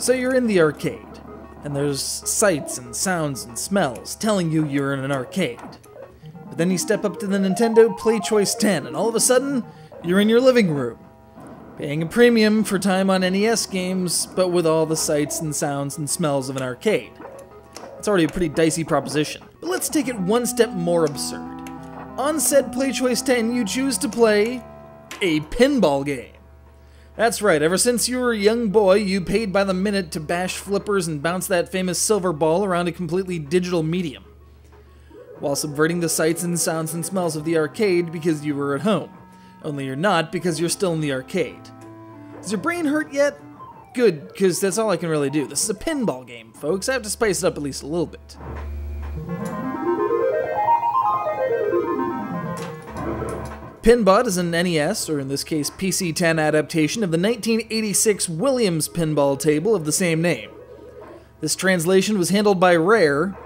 So you're in the arcade, and there's sights and sounds and smells telling you you're in an arcade. But then you step up to the Nintendo PlayChoice-10, and all of a sudden, you're in your living room, paying a premium for time on NES games, but with all the sights and sounds and smells of an arcade. It's already a pretty dicey proposition. But let's take it one step more absurd. On said PlayChoice-10, you choose to play a pinball game. That's right, ever since you were a young boy, you paid by the minute to bash flippers and bounce that famous silver ball around a completely digital medium, while subverting the sights and sounds and smells of the arcade because you were at home. Only you're not, because you're still in the arcade. Does your brain hurt yet? Good, because that's all I can really do. This is a pinball game, folks. I have to spice it up at least a little bit. Pinbot is an NES, or in this case PC-10 adaptation of the 1986 Williams pinball table of the same name. This translation was handled by Rare.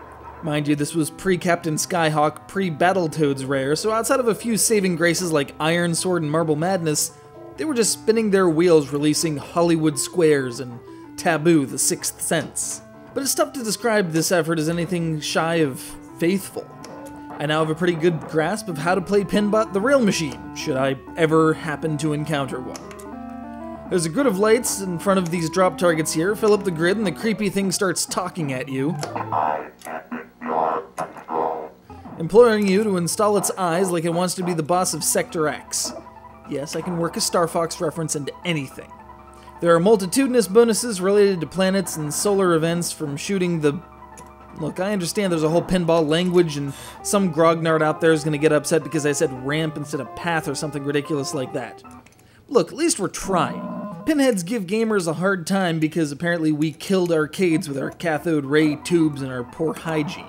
Mind you, this was pre-Captain Skyhawk, pre-Battletoads Rare, so outside of a few saving graces like Iron Sword and Marble Madness, they were just spinning their wheels releasing Hollywood Squares and Taboo: The Sixth Sense. But it's tough to describe this effort as anything shy of faithful. I now have a pretty good grasp of how to play Pinbot the real machine, should I ever happen to encounter one. There's a grid of lights in front of these drop targets here. Fill up the grid and the creepy thing starts talking at you, imploring you to install its eyes like it wants to be the boss of Sector X. Yes, I can work a Star Fox reference into anything. There are multitudinous bonuses related to planets and solar events from shooting the... Look, I understand there's a whole pinball language, and some grognard out there is going to get upset because I said ramp instead of path or something ridiculous like that. Look, at least we're trying. Pinheads give gamers a hard time because apparently we killed arcades with our cathode ray tubes and our poor hygiene.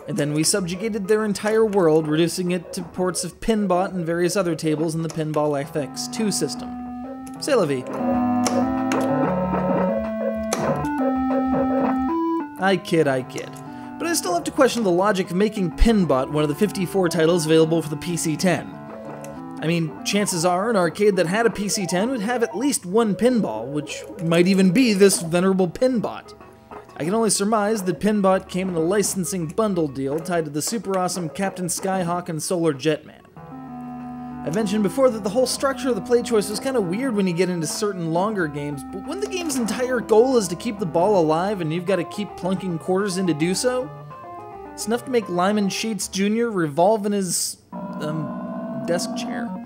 And then we subjugated their entire world, reducing it to ports of Pinbot and various other tables in the Pinball FX2 system. C'est la vie. I kid. But I still have to question the logic of making Pinbot one of the 54 titles available for the PC-10. I mean, chances are an arcade that had a PC-10 would have at least one pinball, which might even be this venerable Pinbot. I can only surmise that Pinbot came in a licensing bundle deal tied to the super awesome Captain Skyhawk and Solar Jetman. I've mentioned before that the whole structure of the PlayChoice was kind of weird when you get into certain longer games, but when the game's entire goal is to keep the ball alive and you've got to keep plunking quarters in to do so, it's enough to make Lyman Sheets Jr. revolve in his, desk chair.